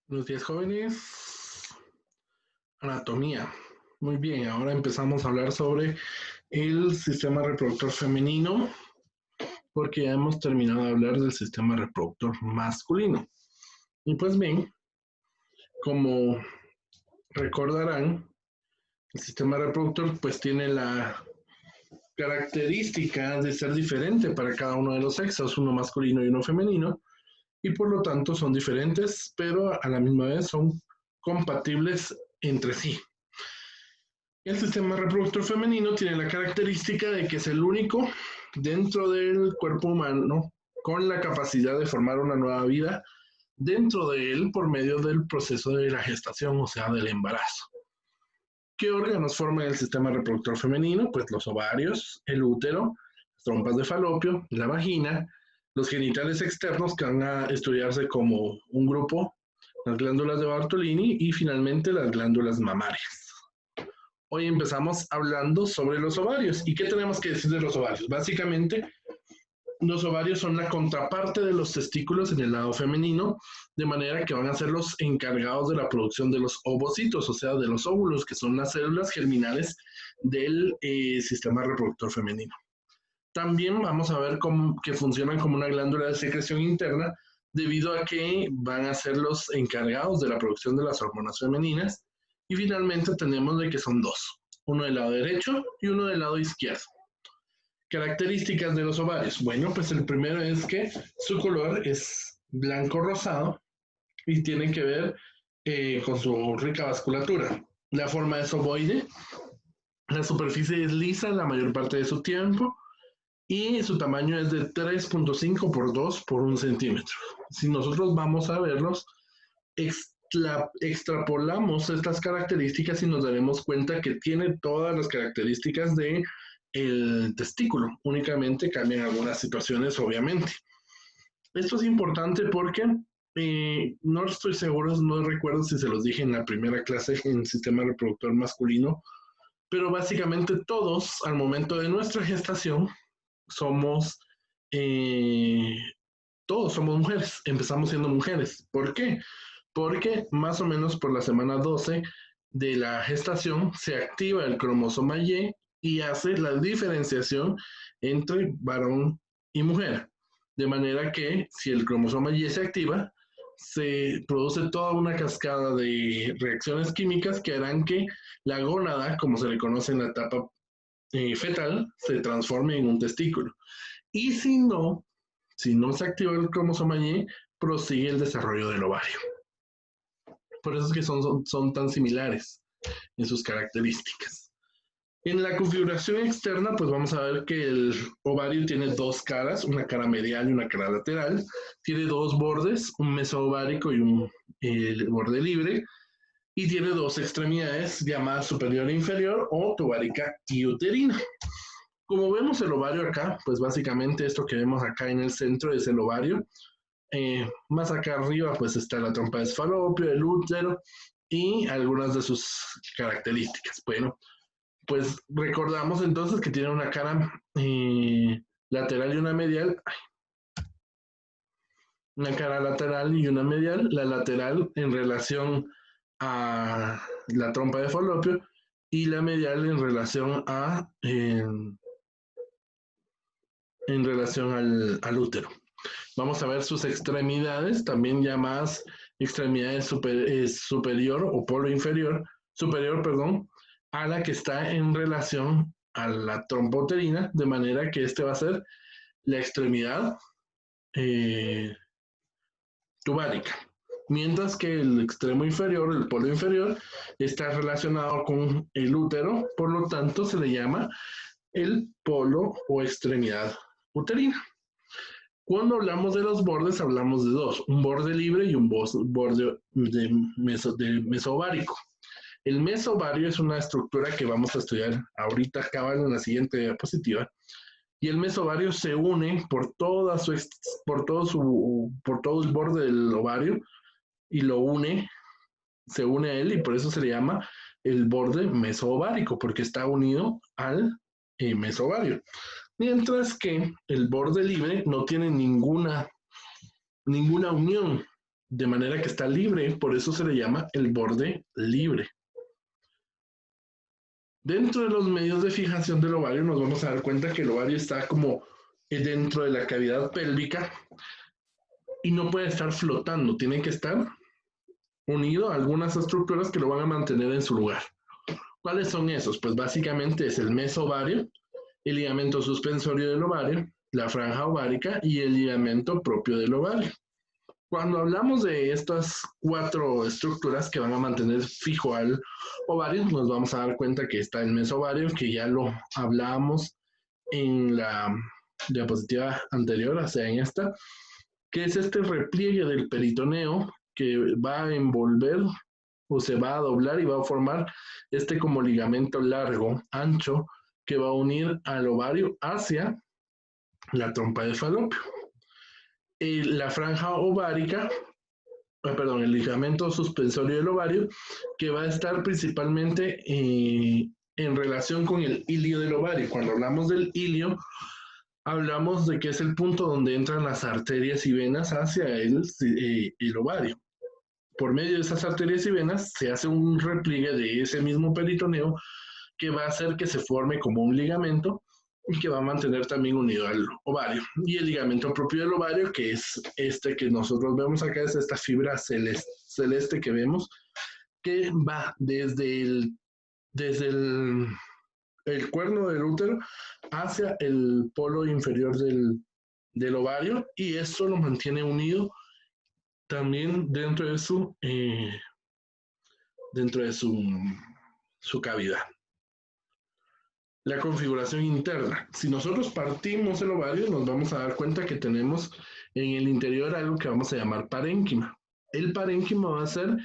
Buenos días, jóvenes. Anatomía. Muy bien, ahora empezamos a hablar sobre el sistema reproductor femenino, porque ya hemos terminado de hablar del sistema reproductor masculino. Y pues bien, como recordarán, el sistema reproductor pues tiene la característica de ser diferente para cada uno de los sexos, uno masculino y uno femenino, y por lo tanto son diferentes, pero a la misma vez son compatibles entre sí. El sistema reproductor femenino tiene la característica de que es el único dentro del cuerpo humano con la capacidad de formar una nueva vida dentro de él por medio del proceso de la gestación, o sea, del embarazo. ¿Qué órganos forman el sistema reproductor femenino? Pues los ovarios, el útero, las trompas de falopio, la vagina, los genitales externos que van a estudiarse como un grupo, las glándulas de Bartolini y finalmente las glándulas mamarias. Hoy empezamos hablando sobre los ovarios. ¿Y qué tenemos que decir de los ovarios? Básicamente, los ovarios son la contraparte de los testículos en el lado femenino, de manera que van a ser los encargados de la producción de los ovocitos, o sea, de los óvulos, que son las células germinales del sistema reproductor femenino. También vamos a ver que funcionan como una glándula de secreción interna, debido a que van a ser los encargados de la producción de las hormonas femeninas. Y finalmente tenemos de que son dos, uno del lado derecho y uno del lado izquierdo. Características de los ovarios. Bueno, pues el primero es que su color es blanco rosado y tiene que ver con su rica vasculatura. La forma es ovoide, la superficie es lisa la mayor parte de su tiempo y su tamaño es de 3.5 por 2 por 1 centímetro. Si nosotros vamos a verlos, extrapolamos estas características y nos daremos cuenta que tiene todas las características de el testículo, únicamente cambian algunas situaciones, obviamente. Esto es importante porque no estoy seguro, no recuerdo si se los dije en la primera clase en el sistema reproductor masculino, pero básicamente todos al momento de nuestra gestación somos, eh, todos somos mujeres, empezamos siendo mujeres. ¿Por qué? Porque más o menos por la semana 12 de la gestación se activa el cromosoma Y y hace la diferenciación entre varón y mujer. De manera que si el cromosoma Y se activa, se produce toda una cascada de reacciones químicas que harán que la gónada, como se le conoce en la etapa fetal, se transforme en un testículo. Y si no se activa el cromosoma Y, prosigue el desarrollo del ovario. Por eso es que son tan similares en sus características. En la configuración externa, pues vamos a ver que el ovario tiene dos caras, una cara medial y una cara lateral. Tiene dos bordes, un mesovárico y un borde libre. Y tiene dos extremidades llamadas superior e inferior o tubaria y uterina. Como vemos el ovario acá, pues básicamente esto que vemos acá en el centro es el ovario. Más acá arriba pues está la trompa de falopio, el útero y algunas de sus características. Bueno, pues recordamos entonces que tiene una cara lateral y una medial. Una cara lateral y una medial. La lateral en relación a la trompa de falopio y la medial en relación a en relación al útero. Vamos a ver sus extremidades, también llamadas extremidades superior o polo inferior, superior, perdón, a la que está en relación a la trompa uterina, de manera que este va a ser la extremidad tubárica. Mientras que el extremo inferior, el polo inferior, está relacionado con el útero, por lo tanto se le llama el polo o extremidad uterina. Cuando hablamos de los bordes, hablamos de dos, un borde libre y un borde de mesovárico. El mesovario es una estructura que vamos a estudiar ahorita, acá en la siguiente diapositiva, y el mesovario se une por todo el borde del ovario y se une a él y por eso se le llama el borde mesovárico, porque está unido al mesovario. Mientras que el borde libre no tiene ninguna unión, de manera que está libre, por eso se le llama el borde libre. Dentro de los medios de fijación del ovario nos vamos a dar cuenta que el ovario está como dentro de la cavidad pélvica y no puede estar flotando, tiene que estar unido a algunas estructuras que lo van a mantener en su lugar. ¿Cuáles son esos? Pues básicamente es el mesovario, el ligamento suspensorio del ovario, la franja ovárica y el ligamento propio del ovario. Cuando hablamos de estas 4 estructuras que van a mantener fijo al ovario, nos vamos a dar cuenta que está el mesovario, que ya lo hablábamos en la diapositiva anterior, o sea, en esta, que es este repliegue del peritoneo que va a envolver o se va a doblar y va a formar este como ligamento largo, ancho, que va a unir al ovario hacia la trompa de falopio. La franja ovárica, perdón, el ligamento suspensorio del ovario, que va a estar principalmente en relación con el ilio del ovario. Cuando hablamos del ilio, hablamos de que es el punto donde entran las arterias y venas hacia el ovario. Por medio de esas arterias y venas se hace un repliegue de ese mismo peritoneo que va a hacer que se forme como un ligamento y que va a mantener también unido al ovario. Y el ligamento propio del ovario, que es este que nosotros vemos acá, es esta fibra celeste que vemos, que va desde el cuerno del útero hacia el polo inferior del ovario, y esto lo mantiene unido también dentro de su cavidad. La configuración interna. Si nosotros partimos el ovario, nos vamos a dar cuenta que tenemos en el interior algo que vamos a llamar parénquima. El parénquima va a ser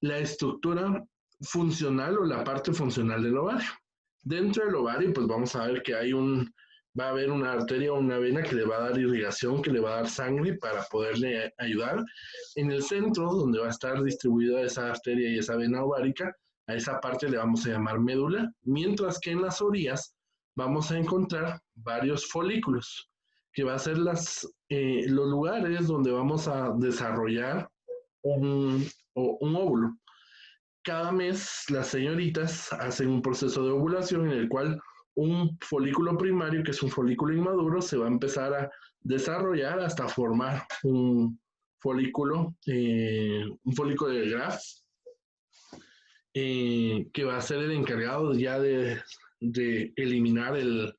la estructura funcional o la parte funcional del ovario. Dentro del ovario, pues vamos a ver que va a haber una arteria o una vena que le va a dar irrigación, que le va a dar sangre para poderle ayudar. En el centro, donde va a estar distribuida esa arteria y esa vena ovárica, a esa parte le vamos a llamar médula, mientras que en las orillas vamos a encontrar varios folículos, que va a ser los lugares donde vamos a desarrollar un óvulo. Cada mes las señoritas hacen un proceso de ovulación en el cual un folículo primario, que es un folículo inmaduro, se va a empezar a desarrollar hasta formar un folículo de Graf, que va a ser el encargado ya de eliminar el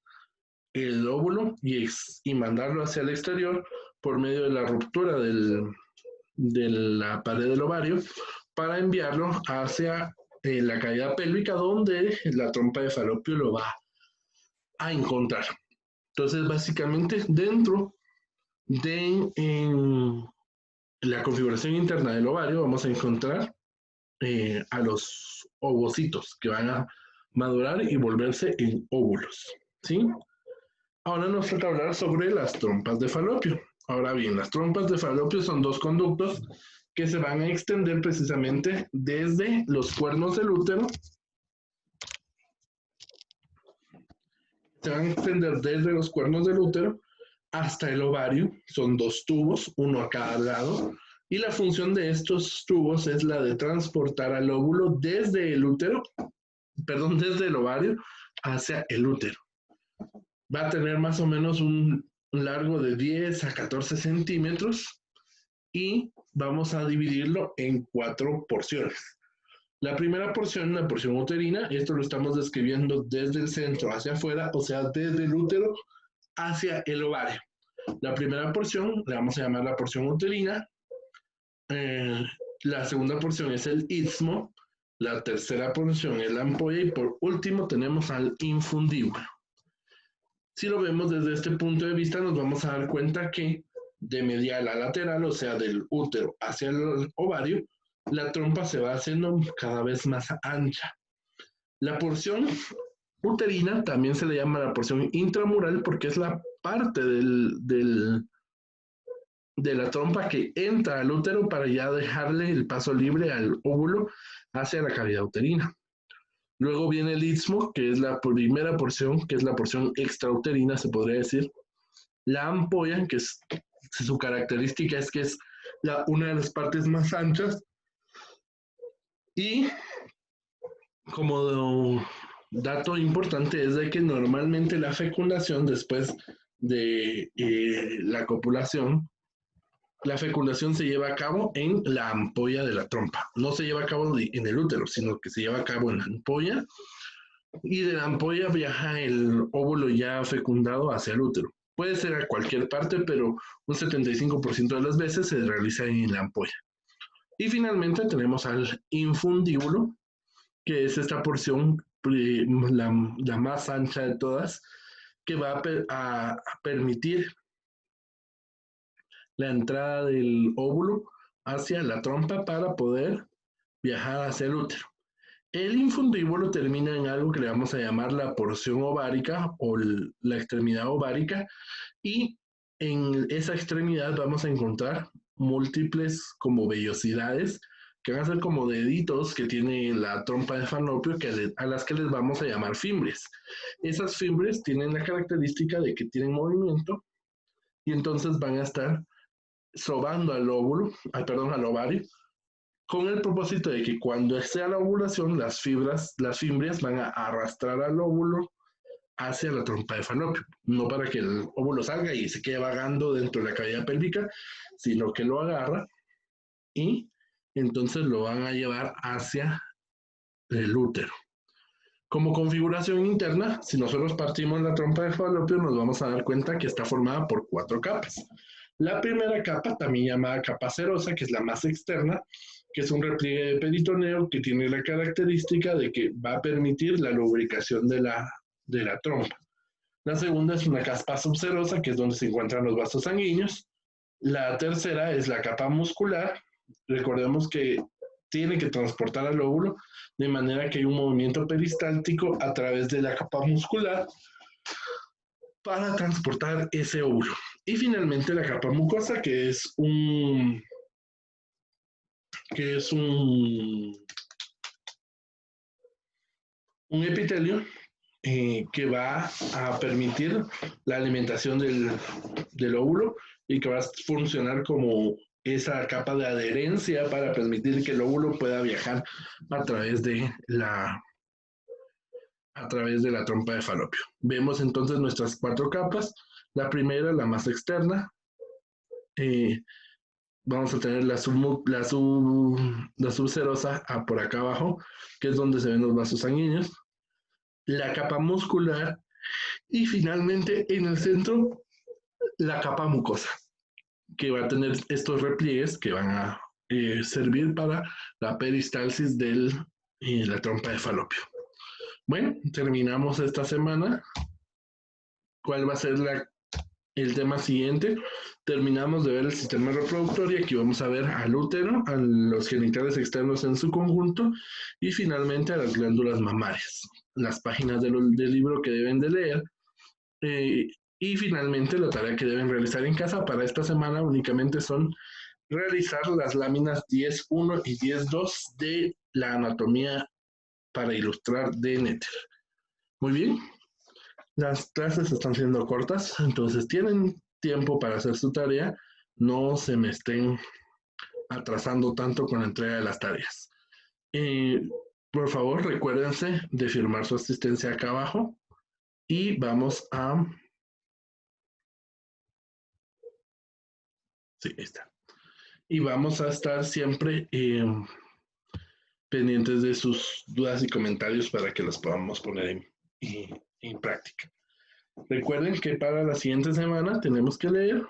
óvulo y mandarlo hacia el exterior por medio de la ruptura de la pared del ovario para enviarlo hacia la cavidad pélvica, donde la trompa de falopio lo va a encontrar. Entonces, básicamente, dentro de la configuración interna del ovario vamos a encontrar a los ovocitos que van a madurar y volverse en óvulos, ¿sí? Ahora nos toca hablar sobre las trompas de falopio. Ahora bien, las trompas de falopio son 2 conductos que se van a extender precisamente desde los cuernos del útero. Se van a extender desde los cuernos del útero hasta el ovario. Son 2 tubos, uno a cada lado. Y la función de estos tubos es la de transportar al óvulo desde el ovario hacia el útero. Va a tener más o menos un largo de 10 a 14 centímetros y vamos a dividirlo en 4 porciones. La primera porción, la porción uterina, esto lo estamos describiendo desde el centro hacia afuera, o sea, desde el útero hacia el ovario. La primera porción la vamos a llamar la porción uterina. La segunda porción es el istmo, la tercera porción es la ampolla y por último tenemos al infundíbulo. Si lo vemos desde este punto de vista, nos vamos a dar cuenta que de medial a lateral, o sea, del útero hacia el ovario, la trompa se va haciendo cada vez más ancha. La porción uterina también se le llama la porción intramural porque es la parte de la trompa que entra al útero para ya dejarle el paso libre al óvulo hacia la cavidad uterina. Luego viene el istmo, que es la primera porción, que es la porción extrauterina, se podría decir. La ampolla, que su característica es que es una de las partes más anchas. Y como dato importante es de que normalmente la fecundación después de la copulación, la fecundación se lleva a cabo en la ampolla de la trompa. No se lleva a cabo en el útero, sino que se lleva a cabo en la ampolla, y de la ampolla viaja el óvulo ya fecundado hacia el útero. Puede ser a cualquier parte, pero un 75% de las veces se realiza en la ampolla. Y finalmente tenemos al infundíbulo, que es esta porción, la más ancha de todas, que va a permitir la entrada del óvulo hacia la trompa para poder viajar hacia el útero. El infundíbulo termina en algo que le vamos a llamar la porción ovárica o la extremidad ovárica, y en esa extremidad vamos a encontrar múltiples como vellosidades que van a ser como deditos que tiene la trompa de Falopio, a las que les vamos a llamar fimbres. Esas fimbres tienen la característica de que tienen movimiento y entonces van a estar sobando al óvulo, al ovario, con el propósito de que cuando sea la ovulación, las fimbres van a arrastrar al óvulo hacia la trompa de Falopio, no para que el óvulo salga y se quede vagando dentro de la cavidad pélvica, sino que lo agarra y entonces lo van a llevar hacia el útero. Como configuración interna, si nosotros partimos la trompa de Falopio, nos vamos a dar cuenta que está formada por 4 capas. La primera capa, también llamada capa serosa, que es la más externa, que es un repliegue de peritoneo que tiene la característica de que va a permitir la lubricación de la trompa. La segunda es una capa subserosa, que es donde se encuentran los vasos sanguíneos. La tercera es la capa muscular. Recordemos que tiene que transportar al óvulo, de manera que hay un movimiento peristáltico a través de la capa muscular para transportar ese óvulo. Y finalmente la capa mucosa, que es un epitelio que va a permitir la alimentación del óvulo y que va a funcionar como esa capa de adherencia para permitir que el óvulo pueda viajar a través de la trompa de Falopio. Vemos entonces nuestras 4 capas. La primera, la más externa, vamos a tener la subserosa por acá abajo, que es donde se ven los vasos sanguíneos, la capa muscular y finalmente en el centro la capa mucosa, que va a tener estos repliegues que van a servir para la peristalsis de la trompa de Falopio. Bueno, terminamos esta semana. ¿Cuál va a ser el tema siguiente? Terminamos de ver el sistema reproductor y aquí vamos a ver al útero, a los genitales externos en su conjunto y finalmente a las glándulas mamarias, las páginas del libro que deben de leer, y finalmente la tarea que deben realizar en casa para esta semana únicamente son realizar las láminas 10.1 y 10.2 de la anatomía para ilustrar de Nether. Muy bien, las clases están siendo cortas, entonces tienen tiempo para hacer su tarea. No se me estén atrasando tanto con la entrega de las tareas. Por favor, recuérdense de firmar su asistencia acá abajo y vamos a... Sí, ahí está. Y vamos a estar siempre pendientes de sus dudas y comentarios para que los podamos poner en práctica. Recuerden que para la siguiente semana tenemos que leer.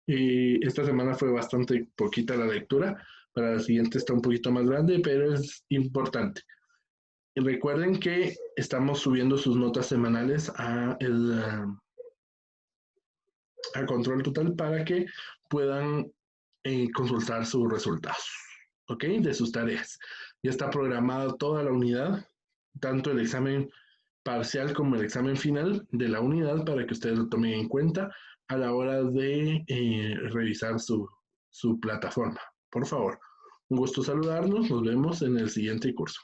Esta semana fue bastante poquita la lectura. Para la siguiente está un poquito más grande, pero es importante. Y recuerden que estamos subiendo sus notas semanales a Control Total para que puedan consultar sus resultados, ¿ok? De sus tareas. Ya está programada toda la unidad, tanto el examen parcial como el examen final de la unidad para que ustedes lo tomen en cuenta a la hora de revisar su plataforma. Por favor, un gusto saludarnos. Nos vemos en el siguiente curso.